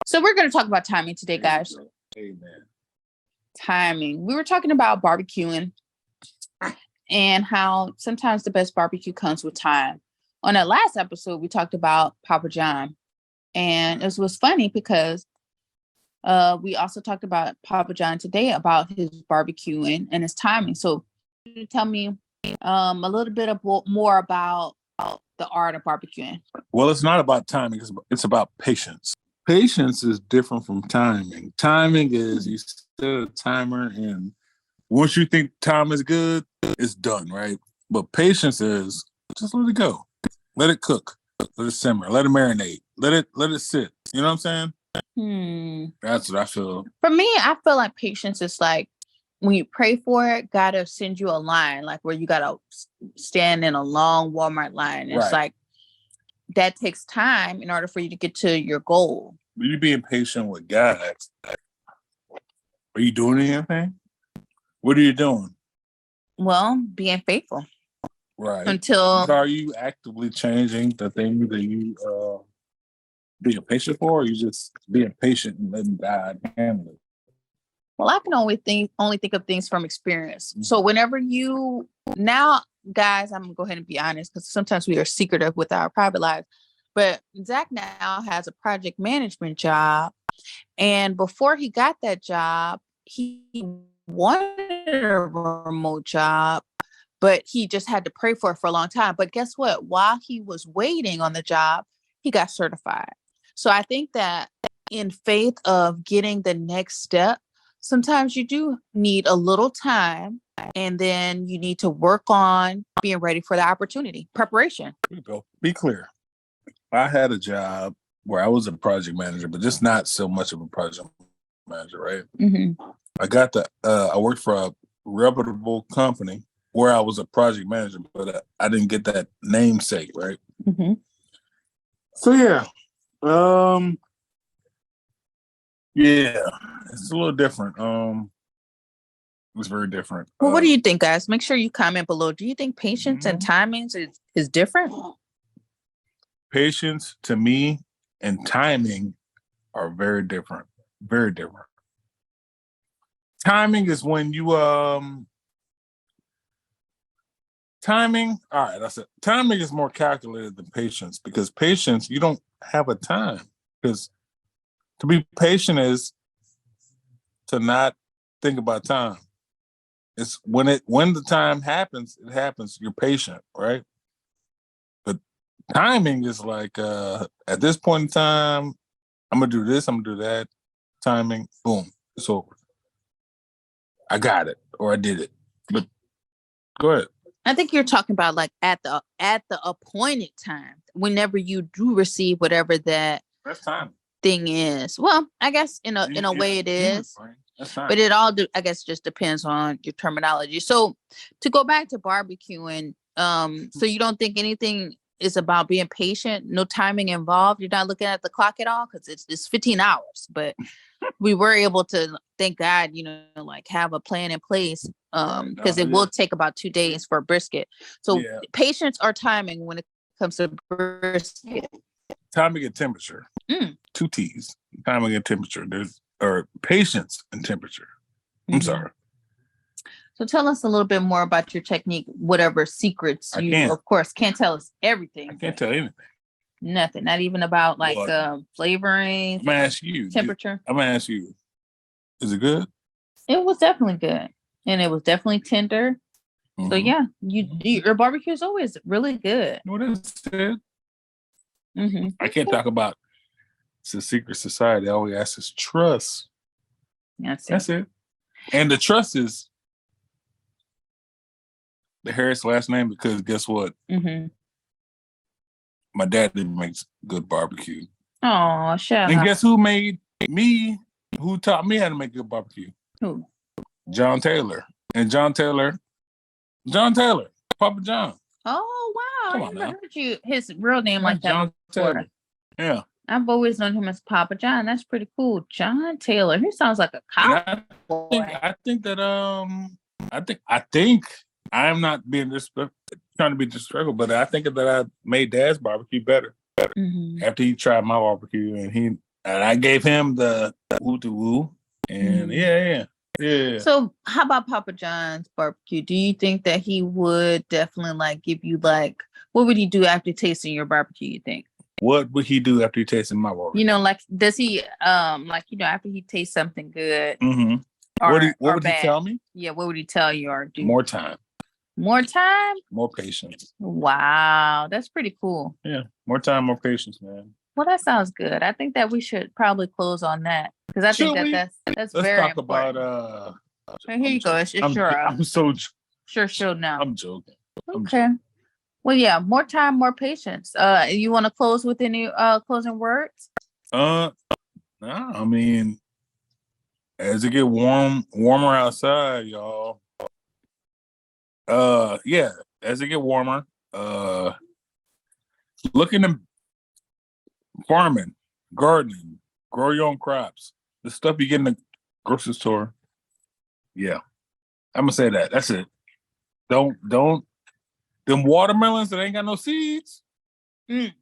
So we're going to talk about timing today, guys. Amen. Timing. We were talking about barbecuing and how sometimes the best barbecue comes with time. On that last episode, we talked about Papa John. And it was funny because we also talked about Papa John today about his barbecuing and his timing. So tell me a little bit more about the art of barbecuing. Well, it's not about timing. It's about patience. Patience is different from timing. Timing is you set a timer, and once you think time is good, it's done, right? But patience is just let it go. Let it cook. Let it simmer. Let it marinate. Let it sit. You know what I'm saying? That's what I feel. For me, I feel like patience is like when you pray for it, God will send you a line, like where you gotta stand in a long Walmart line. It's like that takes time in order for you to get to your goal. Are you being patient with God? Are you doing anything? What are you doing? Well, being faithful. Right. Until are you actively changing the thing that you being patient for, or are you just being patient and letting God handle it? Well, I can only think of things from experience. So whenever now, guys, I'm gonna go ahead and be honest, because sometimes we are secretive with our private lives. But Zach now has a project management job, and before he got that job, he wanted a remote job, but he just had to pray for it for a long time. But guess what? While he was waiting on the job, he got certified. So I think that in faith of getting the next step, sometimes you do need a little time, and then you need to work on being ready for the opportunity. Preparation. Here you go. Be clear. I had a job where I was a project manager, but just not so much of a project manager, right? Mm-hmm. I worked for a reputable company where I was a project manager, but I didn't get that namesake, right? Mm-hmm. So yeah. Yeah, it's a little different. It's very different. Well, what do you think, guys? Make sure you comment below. Do you think patience and timings is different? Patience to me and timing are very different. Very different. Timing is when you timing. All right, I said timing is more calculated than patience, because patience you don't have a time, because to be patient is to not think about time. It's when the time happens, it happens. You're patient, right? But timing is like at this point in time, I'm gonna do this, I'm gonna do that. Timing, boom, it's over. I got it, or I did it. But go ahead. I think you're talking about like at the appointed time, whenever you do receive whatever that's time thing is. Well, I guess in a way it is. But it all I guess just depends on your terminology. So to go back to barbecuing, so you don't think anything is about being patient, no timing involved? You're not looking at the clock at all? Because it's 15 hours. But we were able to, thank God, like have a plan in place, because it will take about 2 days for a brisket. So patience or timing when it comes to brisket? Timing and temperature. 2 T's. Timing and temperature. Or patience and temperature. I'm sorry. So tell us a little bit more about your technique, whatever secrets of course, can't tell us everything. I can't tell anything. Nothing. Not even about like flavoring. I'm gonna ask you. Temperature. I'm gonna ask you. Is it good? It was definitely good. And it was definitely tender. So yeah, your barbecue is always really good. What is it? I can't talk about it's a secret society. All we ask is trust. That's it. And the trust is the Harris last name, because guess what? My dad didn't make good barbecue. Oh, shut up. And guess who taught me how to make good barbecue? Who? John Taylor. And John Taylor, Papa John. Oh, wow. Come I on never now. heard his real name like that. John Taylor. Yeah. I've always known him as Papa John. That's pretty cool. John Taylor. He sounds like a cowboy. I think that I think I'm not being trying to be disrespectful, but I think that I made Dad's barbecue better after he tried my barbecue, and And I gave him the woo to woo. And yeah. So how about Papa John's barbecue? Do you think that he would definitely like give you like, what would he do after tasting your barbecue, you think? What would he do after he tasted my barbecue? You know, like does he like, you know, after he tastes something good Mm-hmm. or, What or would bad? he tell me? Yeah, what would he tell you or do? More time. More time? More patience. Wow, that's pretty cool. Yeah. More time, more patience, man. Well, that sounds good. I think that we should probably close on that because I think Should we? that's Let's very talk important. about Here you go. It's I'm so sure now. I'm joking. Okay. Well, yeah, more time, more patience. You want to close with any closing words? Nah, I mean, as it get warmer outside, y'all. Yeah, as it get warmer, look into farming, gardening, grow your own crops. The stuff you get in the grocery store. Yeah, I'm gonna say that. That's it. Don't them watermelons that ain't got no seeds. Mm.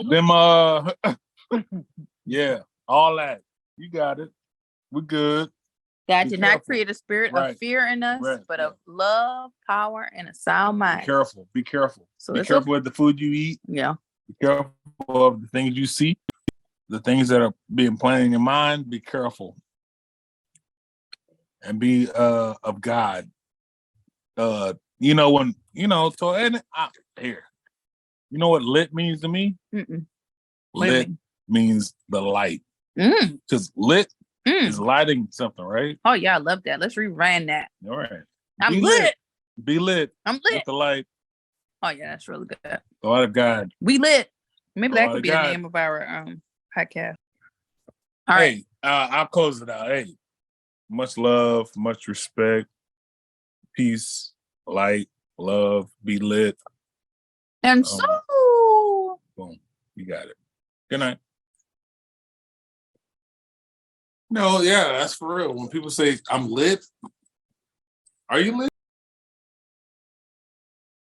Them yeah, all that. You got it. We're good. God Be did careful. not create a spirit Right. of fear in us, Right, but yeah. of love, power, and a sound Be mind. careful. Be careful. So Be it's careful with the food you eat. Yeah. Be careful of the things you see, the things that are being planted in your mind. Be careful. And be of God. You know when so and here. You know what lit means to me? Mm-mm. Lit means the light. Because lit is lighting something, right? Oh yeah, I love that. Let's rerun that. All right. I'm Be lit. Be lit. I'm lit. With the light. Oh yeah, that's really good. The light of God. We lit. Maybe The that light could of be the God. name of our podcast. All right. Hey, I'll close it out. Hey, much love, much respect, peace, light, love, be lit. And so Boom. You got it. Good night. No, yeah, that's for real. When people say I'm lit, are you lit?